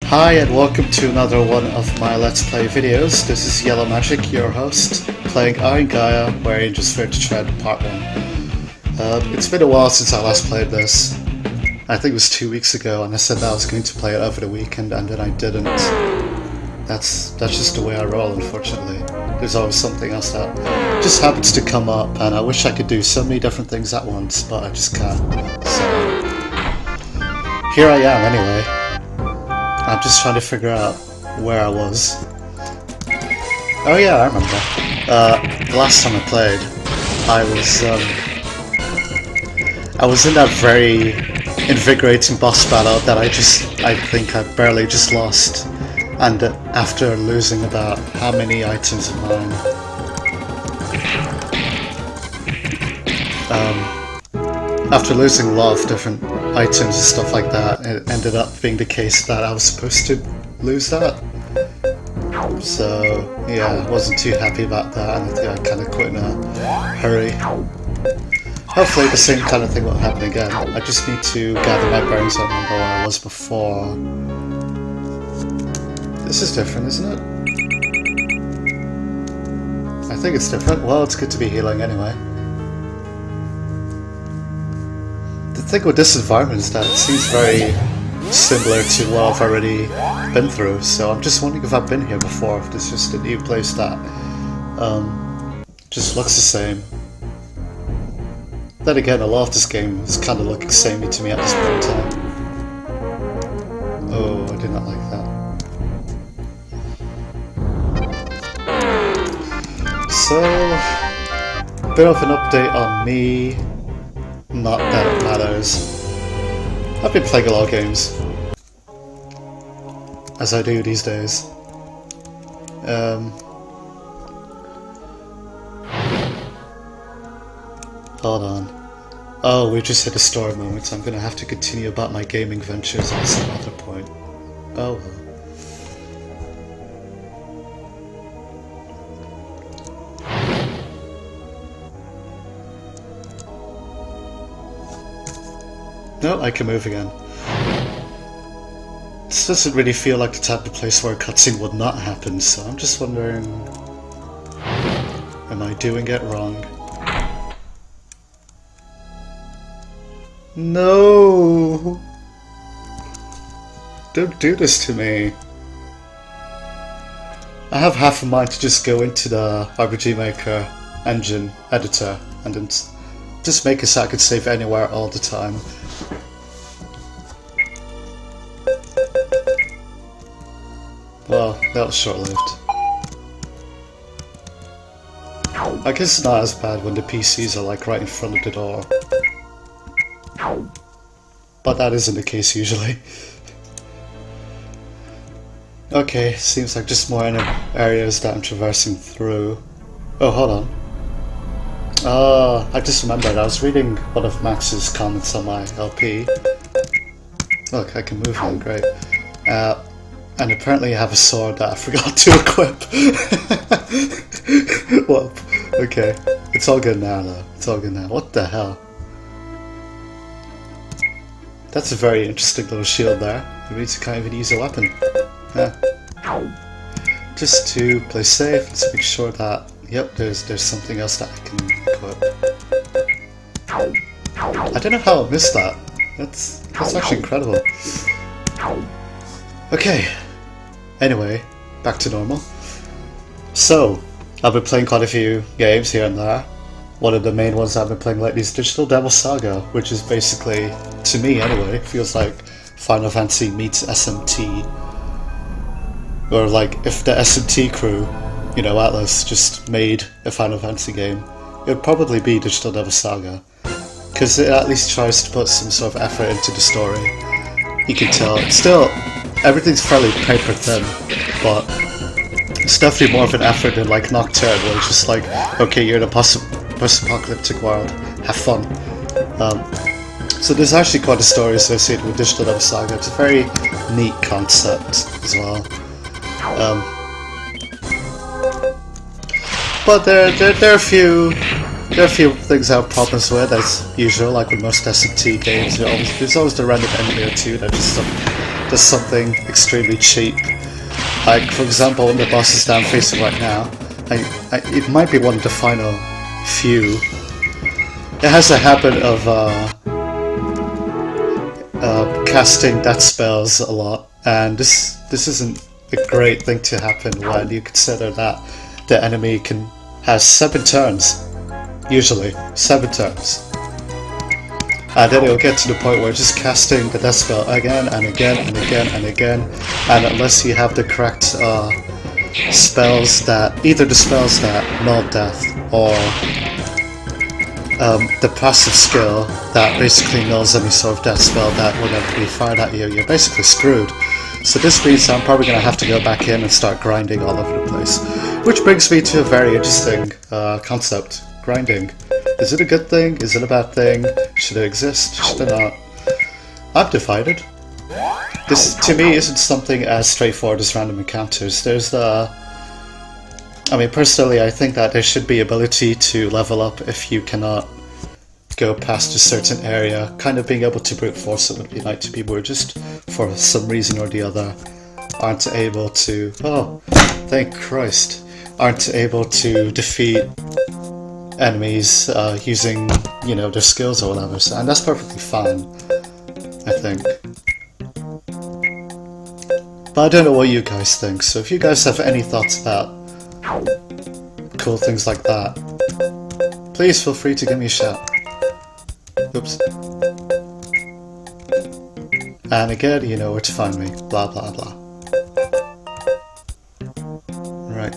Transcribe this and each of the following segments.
Hi and welcome to another one of my Let's Play videos. This is Yellow Magic, your host, playing Iron Gaia, where Angels Fear to Tread Part 1. It's been a while since I last played this. I think it was 2 weeks ago, and I said that I was going to play it over the weekend, and then I didn't. That's just the way I roll, unfortunately. There's always something else that just happens to come up, and I wish I could do so many different things at once, but I just can't. So, here I am anyway. I'm just trying to figure out where I was. Oh yeah, I remember. The last time I played, I was in that very invigorating boss battle that I think I barely just lost. And after losing about how many items of mine? After losing a lot of different items and stuff like that, it ended up being the case that I was supposed to lose that. So yeah, I wasn't too happy about that, and I think I kind of quit in a hurry. Hopefully the same kind of thing won't happen again. I just need to gather my bearings and remember where I was before. This is different, isn't it? I think it's different. Well, it's good to be healing anyway. The thing with this environment is that it seems very similar to what I've already been through, so I'm just wondering if I've been here before, if this is just a new place that just looks the same. Then again, a lot of this game is kind of looking samey to me at this point in time. Oh, I did not like that. So, a bit of an update on me. Not that it matters. I've been playing a lot of games, as I do these days. Hold on. Oh, we just hit a story moment, so I'm gonna have to continue about my gaming ventures at some other point. Oh well. No, I can move again. This doesn't really feel like the type of place where a cutscene would not happen, so I'm just wondering... Am I doing it wrong? No! Don't do this to me. I have half a mind to just go into the RPG Maker engine editor and then just make it so I could save anywhere all the time. Well, that was short-lived. I guess it's not as bad when the PCs are like right in front of the door. But that isn't the case usually. Okay, seems like just more areas that I'm traversing through. Oh, hold on. I just remembered, I was reading one of Max's comments on my LP. Look, I can move now, great. And apparently I have a sword that I forgot to equip. Well, okay. It's all good now though. It's all good now. What the hell? That's a very interesting little shield there. It means you can't even use a weapon. Yeah. Just to play safe, let's make sure that, yep, there's something else that I can equip. I don't know how I missed that. That's actually incredible. Okay. Anyway, back to normal. So, I've been playing quite a few games here and there. One of the main ones I've been playing lately is Digital Devil Saga, which is basically, to me anyway, feels like Final Fantasy meets SMT. Or like, if the SMT crew, you know, Atlas, just made a Final Fantasy game, it would probably be Digital Devil Saga. Because it at least tries to put some sort of effort into the story. You can tell, it's still, everything's fairly paper thin, but it's definitely more of an effort than like Nocturne, where it's just like, okay, you're in a post-apocalyptic world, have fun. So there's actually quite a story associated with Digital Devil Saga. It's a very neat concept as well. But there are a few things I have problems with, as usual, like with most SMT games. There's always the random enemy or two that just does something extremely cheap. Like, for example, one of the bosses that I'm facing right now, it might be one of the final few. It has a habit of casting death spells a lot, and this isn't a great thing to happen when you consider that the enemy has 7 turns, usually 7 turns. And then it'll get to the point where just casting the death spell again and again and again and again, and unless you have the correct spells that, either the spells that null death or the passive skill that basically nulls any sort of death spell that would ever be fired at you, you're basically screwed. So this means I'm probably going to have to go back in and start grinding all over the place. Which brings me to a very interesting concept, grinding. Is it a good thing? Is it a bad thing? Should it exist? Should it not? I'm divided. This, to me, isn't something as straightforward as random encounters. There's the... I mean, personally, I think that there should be ability to level up if you cannot go past a certain area. Kind of being able to brute force it would be like to people who just, for some reason or the other, aren't able to... Oh, thank Christ. Aren't able to defeat enemies using, you know, their skills or whatever, so, and that's perfectly fine, I think. But I don't know what you guys think, so if you guys have any thoughts about cool things like that, please feel free to give me a shout. Oops. And again, you know where to find me, blah blah blah. Right.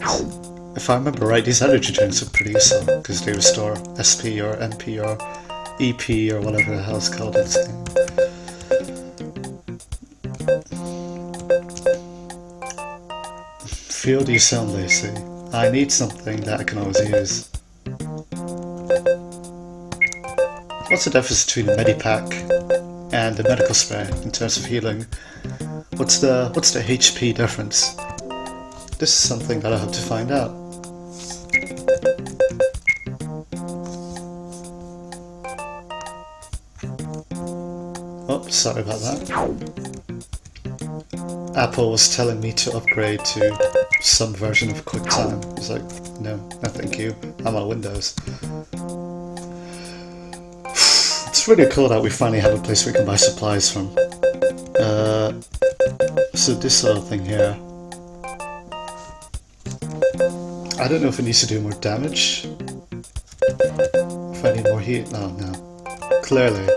If I remember right, these energy drinks are pretty useful, because they restore SP or MP or EP or whatever the hell it's called in this game. Feel you sound lazy. I need something that I can always use. What's the difference between a medipack and a medical spray in terms of healing? What's the HP difference? This is something that I have to find out. Oh, sorry about that. Apple was telling me to upgrade to some version of QuickTime. I was like, no thank you, I'm on Windows. It's really cool that we finally have a place we can buy supplies from. So this little thing here, I don't know if it needs to do more damage, if I need more heat. Oh no, clearly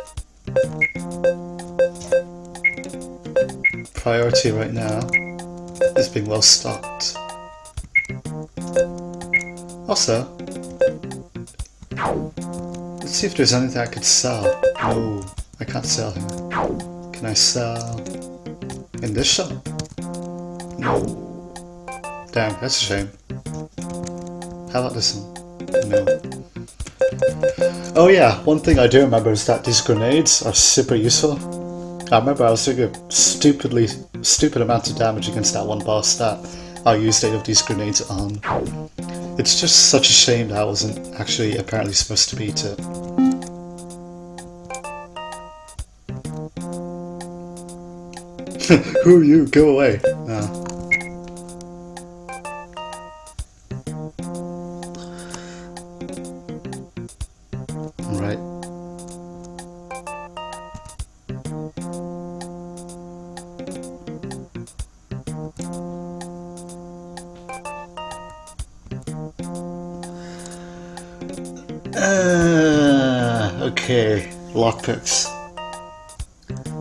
priority right now is being well stocked. Also, let's see if there's anything I could sell. No, I can't sell here. Can I sell in this shop? No. Damn, that's a shame. How about this one? No. Oh yeah, one thing I do remember is that these grenades are super useful. I remember I was doing a stupid amount of damage against that one boss that I used 8 of these grenades on. It's just such a shame that I wasn't actually apparently supposed to beat it. Who are you? Go away. No. Right. Okay, lockpicks.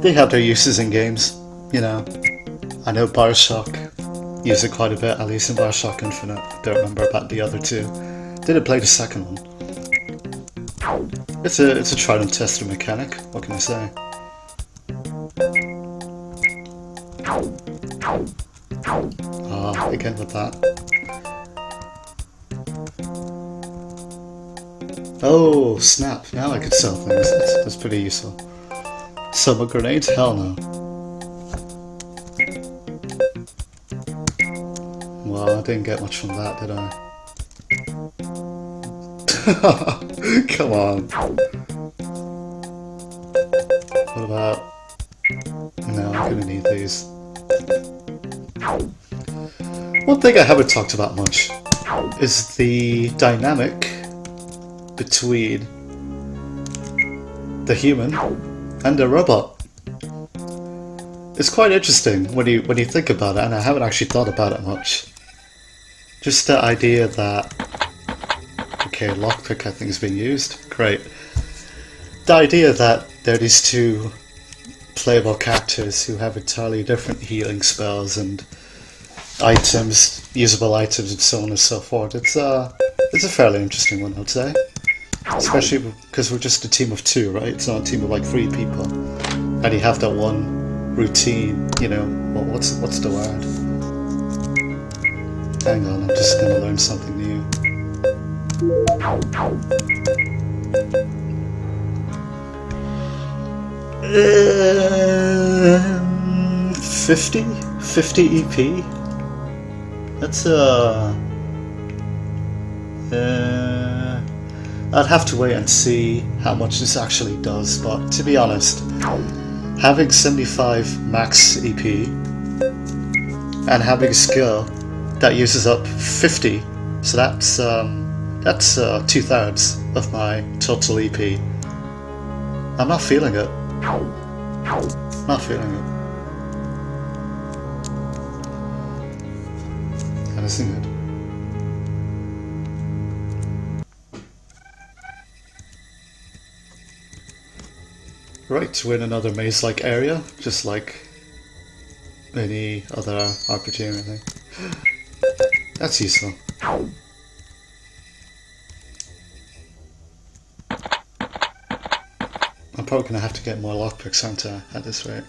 They have their uses in games, you know. I know Bioshock use it quite a bit, at least in Bioshock Infinite. Don't remember about the other two. Didn't play the second one. It's a tried and tested mechanic, what can I say? Ah, again with that. Oh, snap. Now I can sell things. That's pretty useful. Summer grenades? Hell no. Well, I didn't get much from that, did I? Come on. What about... No, I gonna need these. One thing I haven't talked about much is the dynamic between the human and the robot. It's quite interesting when you think about it, and I haven't actually thought about it much. Just the idea that, okay, lockpick I think is being used. Great. The idea that there are these two playable characters who have entirely different healing spells and items, usable items, and so on and so forth. It's a fairly interesting one, I'd say. Especially because we're just a team of two, right? It's not a team of like 3 people, and you have that one routine. You know, what's the word? Hang on, I'm just gonna learn something new. 50 EP. That's I'd have to wait and see how much this actually does, but to be honest, having 75 max EP and having a skill that uses up 50, so that's 2/3 of my total EP. I'm not feeling it. Not feeling it. That isn't good. Right, we're in another maze-like area, just like any other RPG or anything. That's useful. I'm probably gonna have to get more lockpicks, aren't I, at this rate?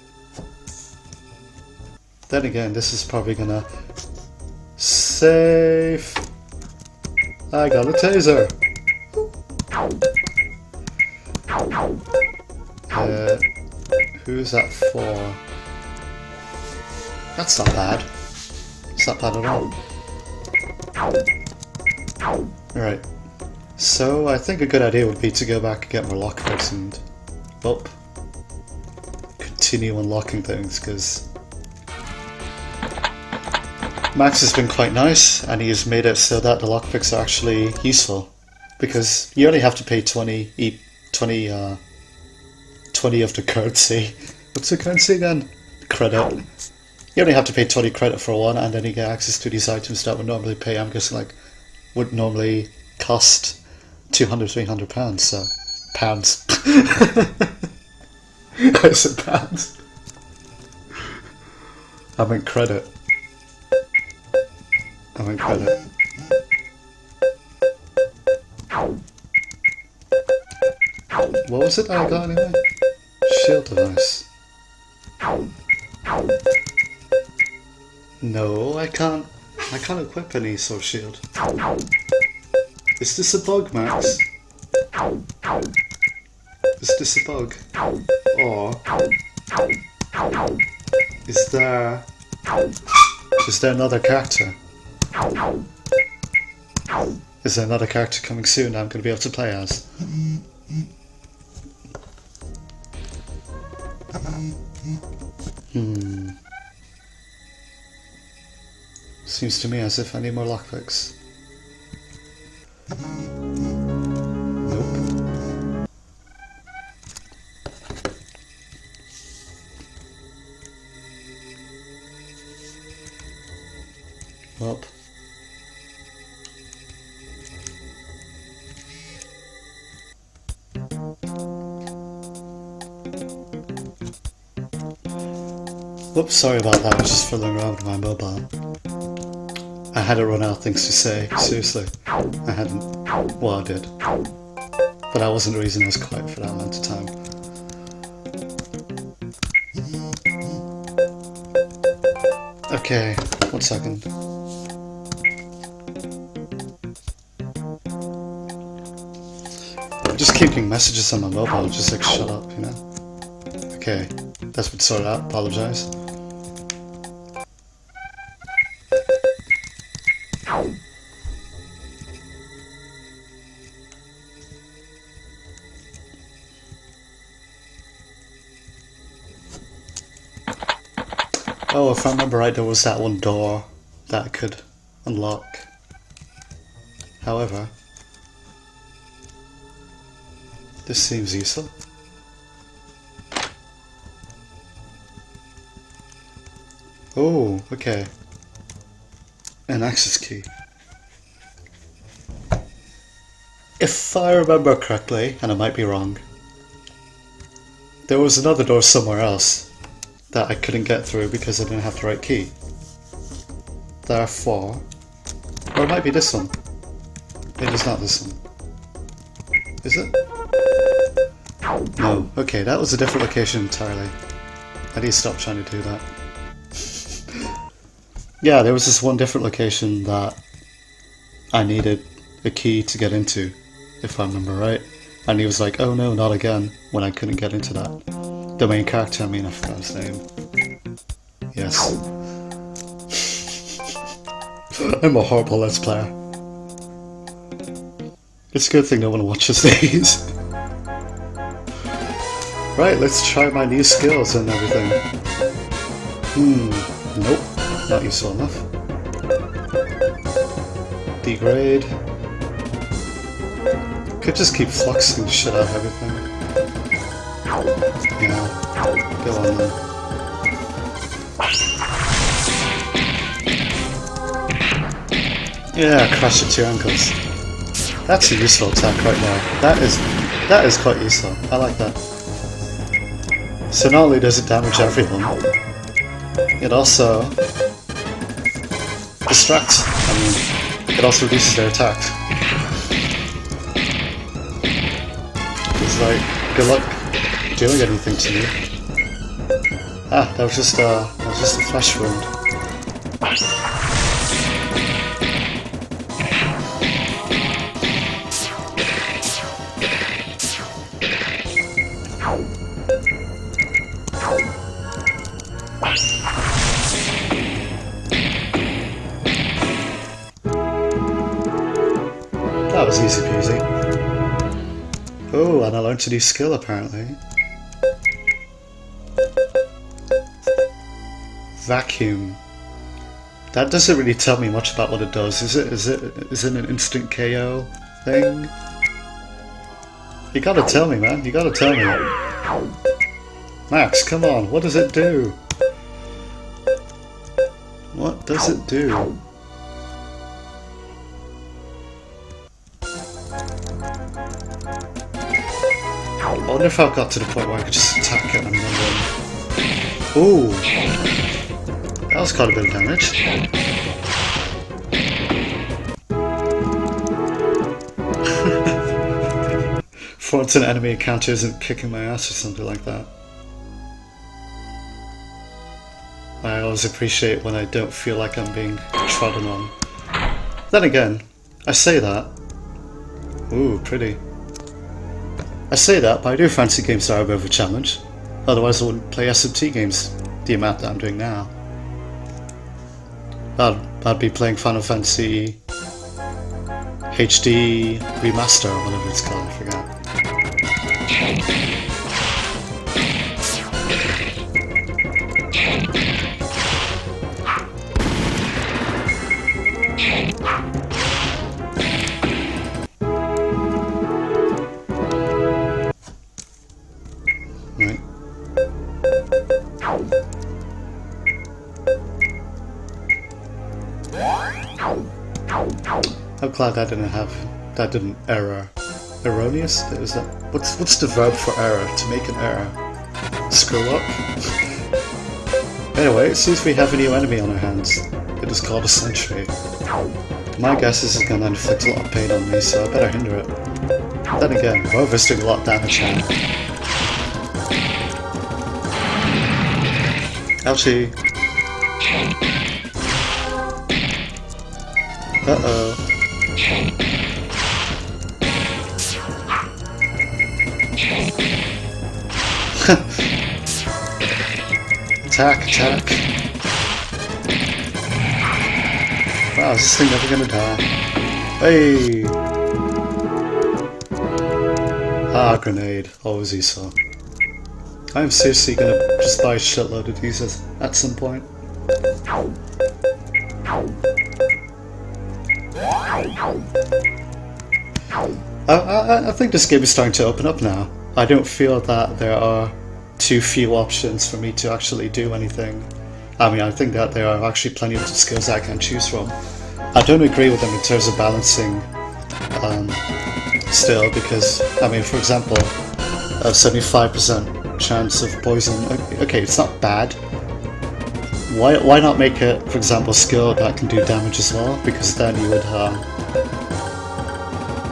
Then again, this is probably gonna save. I got a taser. Who's that for? That's not bad. It's not bad at all. Right. So I think a good idea would be to go back and get more lockpicks and continue unlocking things, because Max has been quite nice and he's made it so that the lockpicks are actually useful, because you only have to pay 20 of the currency. What's the currency again? Credit. You only have to pay 20 credit for one, and then you get access to these items that would normally pay, I'm guessing, like, would normally cost £200-300, so pounds. I said pounds. I meant credit. I meant credit. What was it that I got anyway? Shield device. No, I can't equip any sort of shield. Is this a bug, Max? Is this a bug? Or is there another character? Is there another character coming soon that I'm going to be able to play as? Seems to me as if I need more lockpicks. Nope. Well. Whoops, sorry about that, I was just fiddling around with my mobile. I had to run out of things to say, seriously. I hadn't. Well, I did. But that wasn't the reason I was quiet for that amount of time. Okay, 1 second. I just keep getting messages on my mobile, just like, shut up, you know? Okay, that's been sorted out, apologise. Oh, if I remember right, there was that one door that I could unlock. However, this seems useful. Oh, okay. An access key. If I remember correctly, and I might be wrong, there was another door somewhere else that I couldn't get through because I didn't have the right key. Therefore, or it might be this one. It is not this one. Is it? No. Okay, that was a different location entirely. I need to stop trying to do that. Yeah, there was this one different location that I needed a key to get into, if I remember right. And he was like, oh no, not again, when I couldn't get into that. The main character, I mean, I forgot his name. Yes. I'm a horrible Let's Player. It's a good thing no one watches these. Right, let's try my new skills and everything. Nope, not useful enough. Degrade. Could just keep fluxing shit out of everything. Yeah, go on then. Yeah, crash it to your ankles. That's a useful attack right now. That is quite useful. I like that. So not only does it damage everyone, it also distracts. I mean, it also reduces their attack. It's like, good luck doing anything to me. Ah, that was just a flesh wound. That was easy peasy. Oh, and I learned a new skill apparently. Vacuum. That doesn't really tell me much about what it does. Is it an instant KO thing? You gotta tell me, man. You gotta tell me. Max, come on. What does it do? What does it do? I wonder if I've got to the point where I could just attack it and then ooh! That was quite a bit of damage. For once an enemy encounter isn't kicking my ass or something like that. I always appreciate when I don't feel like I'm being trodden on. Then again, I say that. Ooh, pretty. I say that, but I do fancy games that are a bit of a challenge. Otherwise I wouldn't play SMT games the amount that I'm doing now. I'd be playing Final Fantasy HD Remaster or whatever it's called, I forgot. Right. I'm glad that didn't error. Erroneous? Is that what's the verb for error? To make an error? Screw up? Anyway, it seems we have a new enemy on our hands. It is called a sentry. My guess is it's gonna inflict a lot of pain on me, so I better hinder it. Then again, Rover's doing a lot of damage now. Ouchie. Uh-oh. Attack, attack. Wow, is this thing never gonna die? Hey! Ah, grenade. Always useful. I'm seriously gonna just buy a shitload of these at some point. I think this game is starting to open up now. I don't feel that there are too few options for me to actually do anything. I mean, I think that there are actually plenty of skills I can choose from. I don't agree with them in terms of balancing still, because, I mean, for example, a 75% chance of poison. Okay, it's not bad. Why not make it, for example, a skill that can do damage as well? Because then you would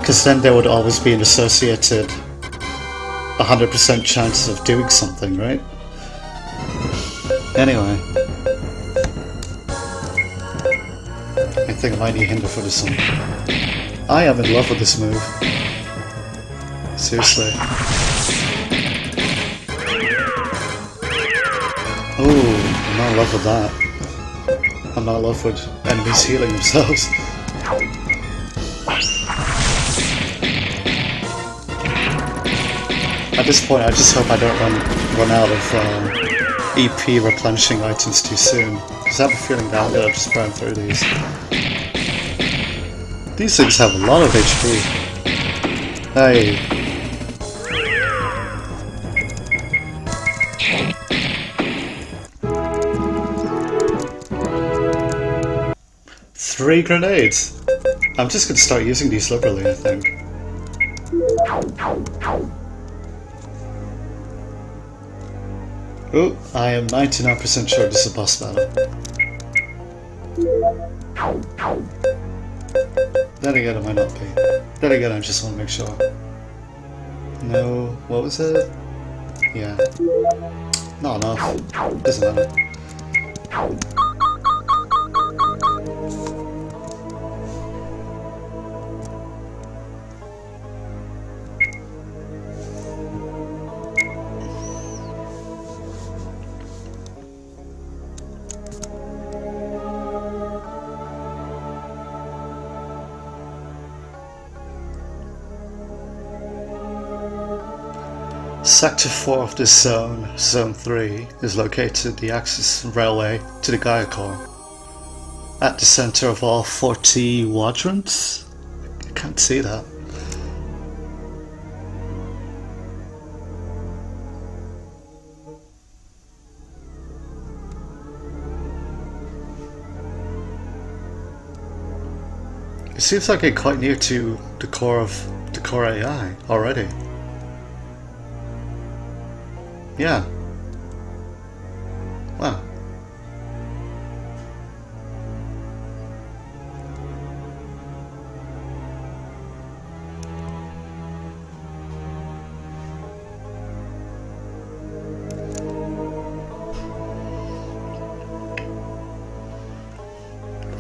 because then there would always be an associated 100% chance of doing something, right? Anyway, I think I might need hinder for this one. I am in love with this move. Seriously. Oh, I'm not in love with that. I'm not in love with enemies healing themselves. At this point, I just hope I don't run out of EP replenishing items too soon, because I have a feeling that I'm gonna just burn through these. These things have a lot of HP. Hey. Three grenades! I'm just gonna start using these liberally, I think. Oh, I am 99% sure this is a boss battle. Then again, it might not be. Then again, I just want to make sure. No, what was it? Yeah. Not enough. Doesn't matter. Sector 4 of this zone, Zone 3, is located the access railway to the Gaia core. At the center of all 40 quadrants? I can't see that. It seems like it's quite near to the core of the core AI already. Yeah. Wow.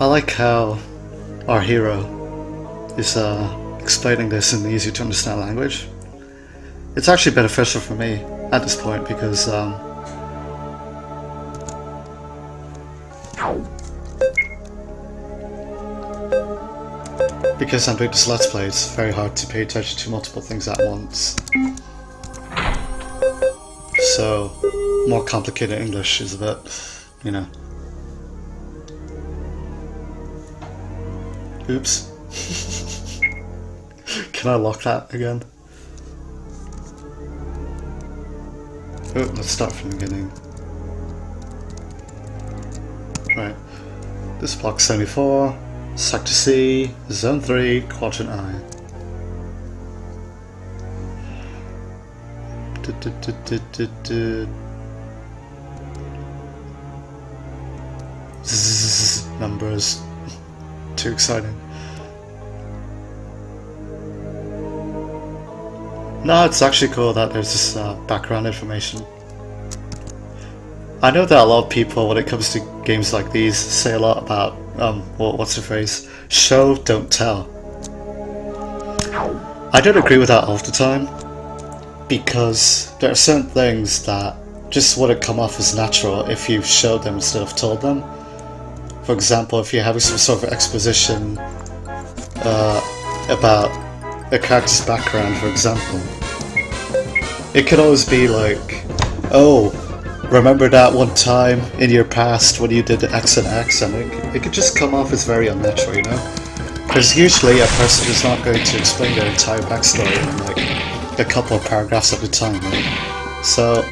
I like how our hero is explaining this in easy to understand language. It's actually beneficial for me at this point because I'm doing this Let's Play. It's very hard to pay attention to multiple things at once. So, more complicated English is a bit, you know. Oops. Can I lock that again? Oh, let's start from the beginning. Right. This block 74, Sector C, Zone 3, Quadrant I. Zzz, numbers. Too exciting. No, it's actually cool that there's this background information. I know that a lot of people, when it comes to games like these, say a lot about, what's the phrase? Show, don't tell. I don't agree with that all the time, because there are certain things that just wouldn't come off as natural if you showed them instead of told them. For example, if you're having some sort of exposition about a character's background, for example, it could always be like, oh, remember that one time in your past when you did X and X, and it could just come off as very unnatural, you know? Because usually a person is not going to explain their entire backstory in like a couple of paragraphs at a time, right? So,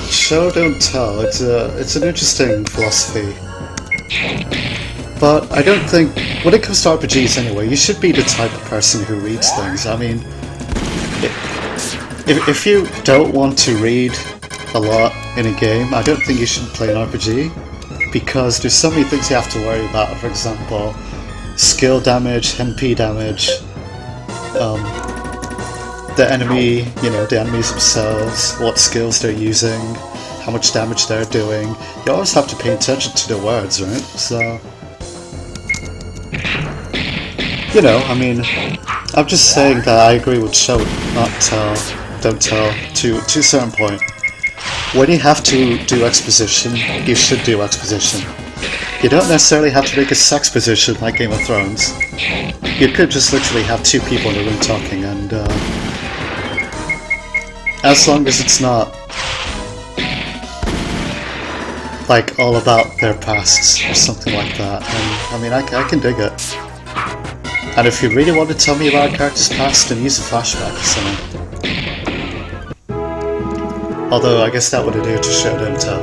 show don't tell. It's an interesting philosophy, but I don't think when it comes to RPGs anyway, you should be the type of person who reads things. I mean, if you don't want to read a lot in a game, I don't think you should play an RPG, because there's so many things you have to worry about. For example, skill damage, MP damage, the enemy, the enemies themselves, what skills they're using, how much damage they're doing. You always have to pay attention to the words, right? So, I mean, I'm just saying that I agree with show, not tell, don't tell, to a certain point. When you have to do exposition, you should do exposition. You don't necessarily have to make a sex position like Game of Thrones. You could just literally have two people in the room talking, and as long as it's not like all about their pasts or something like that, and I mean, I can dig it. And if you really want to tell me about a character's past, then use a flashback or something. Although I guess that would do to show don't tell.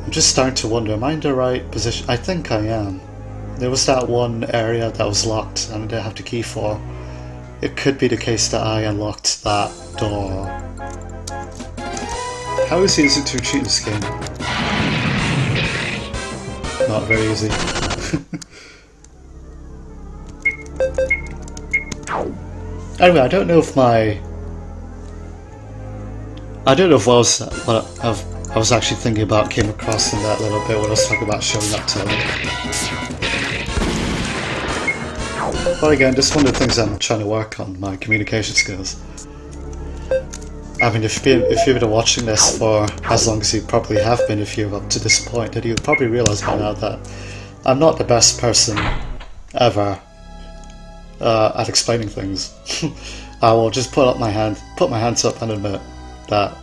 I'm just starting to wonder, am I in the right position? I think I am. There was that one area that was locked and I didn't have the key for. It could be the case that I unlocked that door. How easy is it to cheat in this game? Not very easy. Anyway, I don't know if what I was actually thinking about came across in that little bit when I was talking about showing up telling. But again, just one of the things I'm trying to work on, my communication skills. I mean, if you've been watching this for as long as you probably have been, if you're up to this point, then you'll probably realise by now that I'm not the best person ever at explaining things. I will just put my hands up and admit that,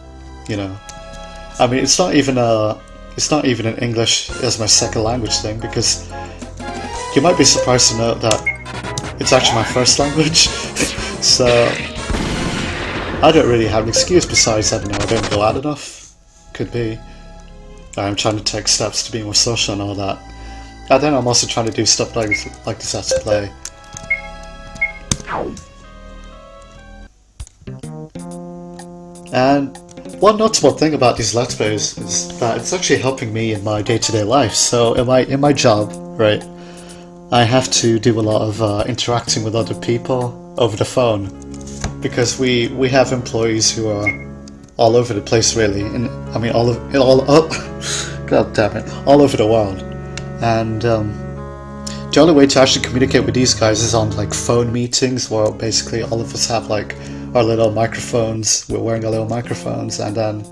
I mean, it's not even an English as my second language thing, because you might be surprised to know that it's actually my first language. So I don't really have an excuse besides, I don't go out enough. Could be. I'm trying to take steps to be more social and all that. And then I'm also trying to do stuff like this Let's Play. And one notable thing about these Let's Plays is that it's actually helping me in my day-to-day life. So in my job, right, I have to do a lot of interacting with other people over the phone, because we have employees who are all over the place, really. God damn it, all over the world. And the only way to actually communicate with these guys is on like phone meetings, where basically all of us have like our little microphones. We're wearing our little microphones, and then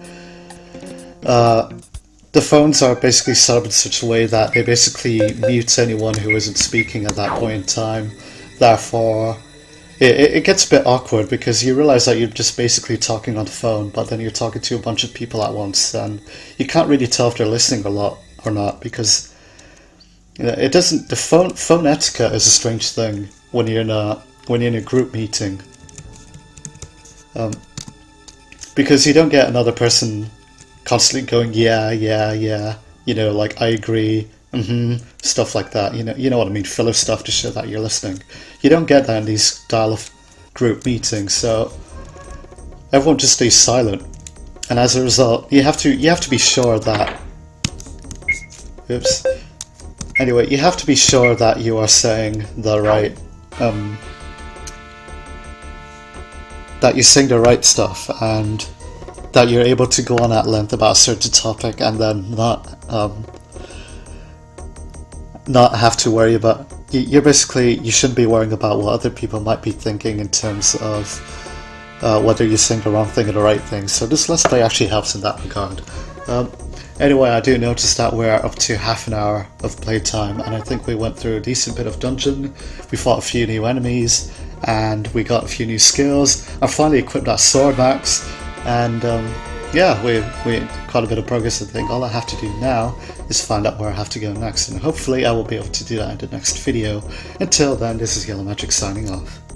the phones are basically set up in such a way that they basically mute anyone who isn't speaking at that point in time. Therefore, it gets a bit awkward, because you realize that you're just basically talking on the phone, but then you're talking to a bunch of people at once, and you can't really tell if they're listening or not, because it doesn't. The phone etiquette is a strange thing when you're in a group meeting, because you don't get another person constantly going yeah, like I agree, stuff like that. You know what I mean, filler stuff to show that you're listening. You don't get that in these style of group meetings, so everyone just stays silent, and as a result, you have to be sure that. Oops. Anyway, you have to be sure that you are saying the right, that you're saying the right stuff, and that you're able to go on at length about a certain topic, and then not have to worry about. You shouldn't be worrying about what other people might be thinking in terms of whether you're saying the wrong thing or the right thing. So this Let's Play actually helps in that regard. Anyway, I do notice that we're up to half an hour of playtime, and I think we went through a decent bit of dungeon. We fought a few new enemies, and we got a few new skills. I finally equipped our sword max, and yeah, we quite a bit of progress. I think all I have to do now is find out where I have to go next, and hopefully I will be able to do that in the next video. Until then, this is Yellow Magic signing off.